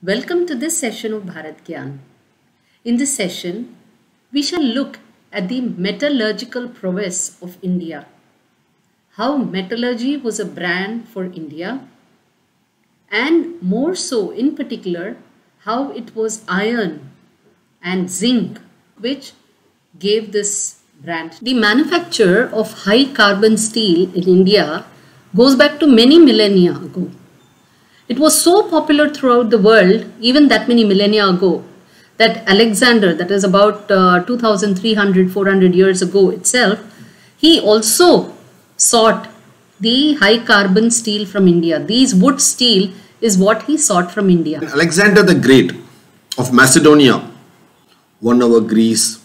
Welcome to this session of Bharath Gyan. In this session, we shall look at the metallurgical prowess of India, how metallurgy was a brand for India, and more so in particular, how it was iron and zinc which gave this brand. The manufacture of high carbon steel in India goes back to many millennia ago. It was so popular throughout the world, even that many millennia ago, that Alexander, that is about 2300-400 years ago itself, he also sought the high carbon steel from India. These wood steel is what he sought from India. Alexander the Great of Macedonia won over Greece,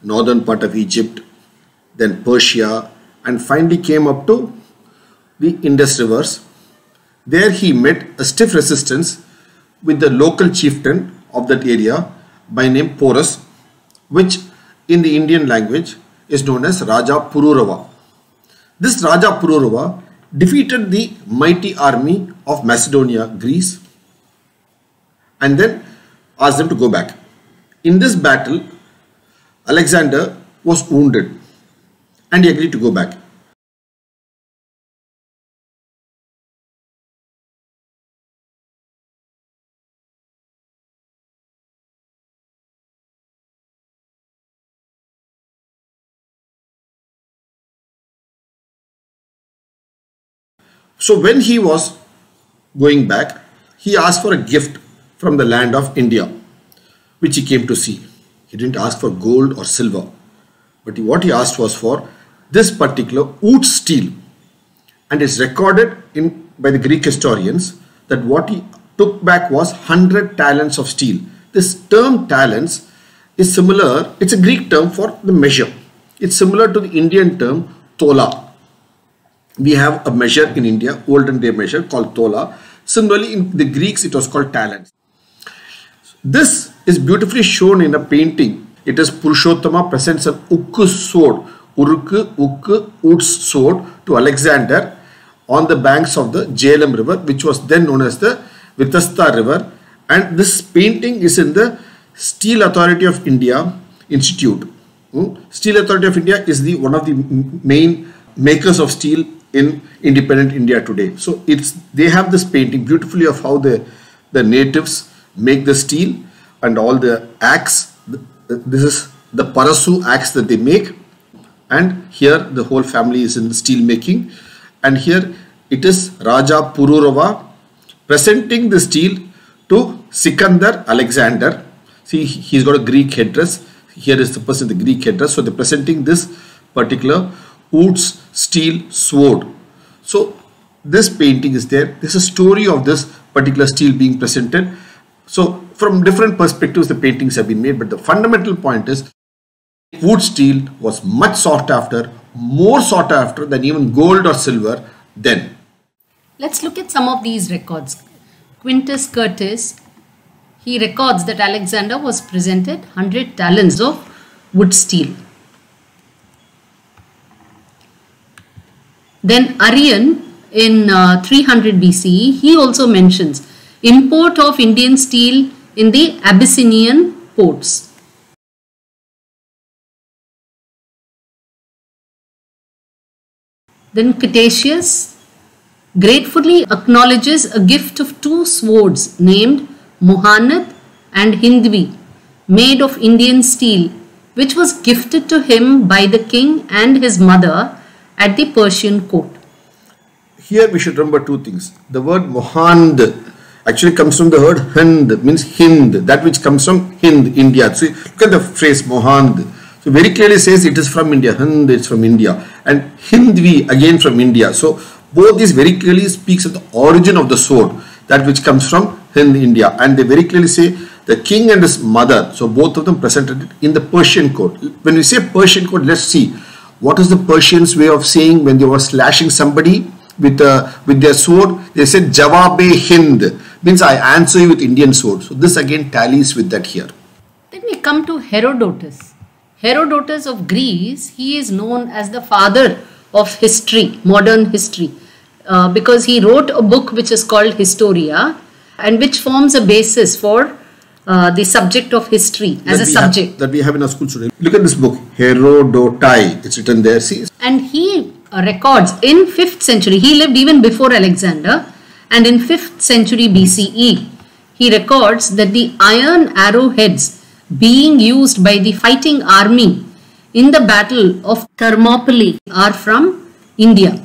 northern part of Egypt, then Persia, and finally came up to the Indus rivers. There he met a stiff resistance with the local chieftain of that area by name Porus, which in the Indian language is known as Raja Pururava. This Raja Pururava defeated the mighty army of Macedonia, Greece, and then asked them to go back. In this battle, Alexander was wounded and he agreed to go back. So when he was going back, he asked for a gift from the land of India, which he came to see. He didn't ask for gold or silver, but what he asked was for this particular wood steel. And it's recorded by the Greek historians that what he took back was 100 talents of steel. This term talents is similar, it's a Greek term for the measure. It's similar to the Indian term tola. We have a measure in India, olden day measure called tola. Similarly, in the Greeks, it was called talents. This is beautifully shown in a painting. It is Purushottama presents an ukku sword, ukku wood sword to Alexander on the banks of the Jhelum river, which was then known as the Vitasta river. And this painting is in the Steel Authority of India Institute. Steel Authority of India is one of the main makers of steel in independent India today. So they have this painting beautifully of how the natives make the steel and all the axe. This is the Parasu axe that they make, and here the whole family is in steel making, and here it is Raja Pururava presenting the steel to Sikandar Alexander. See, he's got a Greek headdress. Here is the person, the Greek headdress. So they're presenting this particular wood's steel sword. So this painting is there. There's a story of this particular steel being presented. So from different perspectives the paintings have been made, but the fundamental point is wood steel was much sought after, more sought after than even gold or silver then. Let's look at some of these records. Quintus Curtius, he records that Alexander was presented 100 talents of wood steel. Then Aryan in 300 BCE, he also mentions import of Indian steel in the Abyssinian ports. Then Cretaceous gratefully acknowledges a gift of 2 swords named Mohanath and Hindvi, made of Indian steel, which was gifted to him by the king and his mother at the Persian court. Here we should remember 2 things. The word Mohand actually comes from the word Hind, means Hind, that which comes from Hind, India. So look at the phrase Mohand. So very clearly says it is from India. Hind is from India, and Hindvi again from India. So both these very clearly speaks of the origin of the sword, that which comes from Hind, India. And they very clearly say the king and his mother. So both of them presented it in the Persian court. When we say Persian court, let's see. What is the Persians' way of saying when they were slashing somebody with their sword? They said Jawabe Hind, means I answer you with Indian sword. So this again tallies with that here. Then we come to Herodotus. Herodotus of Greece, he is known as the father of history, modern history, because he wrote a book which is called Historia, and which forms a basis for the subject of history as a subject that we have in our school today. Look at this book, Herodotai. It's written there. See, and he records in 5th century. He lived even before Alexander, and in 5th century BCE, he records that the iron arrowheads being used by the fighting army in the battle of Thermopylae are from India.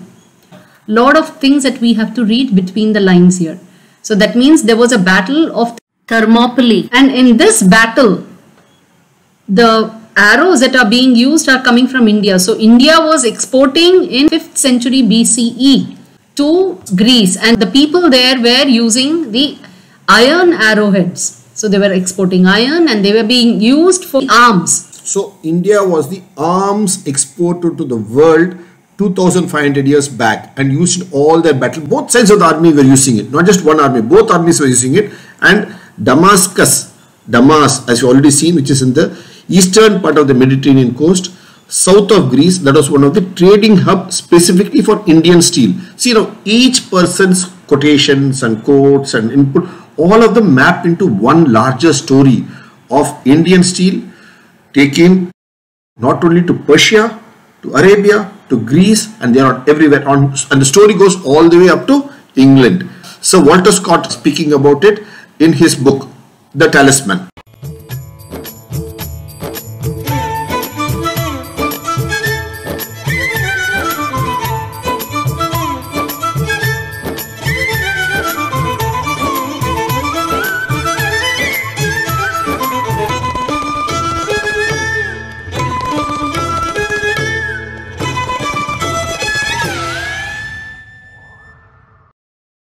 Lot of things that we have to read between the lines here. So that means there was a battle of Thermopylae, and in this battle the arrows that are being used are coming from India. So India was exporting in 5th century BCE to Greece, and the people there were using the iron arrowheads. So they were exporting iron and they were being used for arms. So India was the arms exporter to the world 2500 years back and used in all their battle. Both sides of the army were using it, not just one army, both armies were using it. And Damas, as you already seen, which is in the eastern part of the Mediterranean coast, south of Greece, that was one of the trading hub specifically for Indian steel. See, each person's quotations and quotes and input, all of them map into one larger story of Indian steel taken not only to Persia, to Arabia, to Greece, and they are everywhere on, and the story goes all the way up to England. So Walter Scott speaking about it in his book, The Talisman.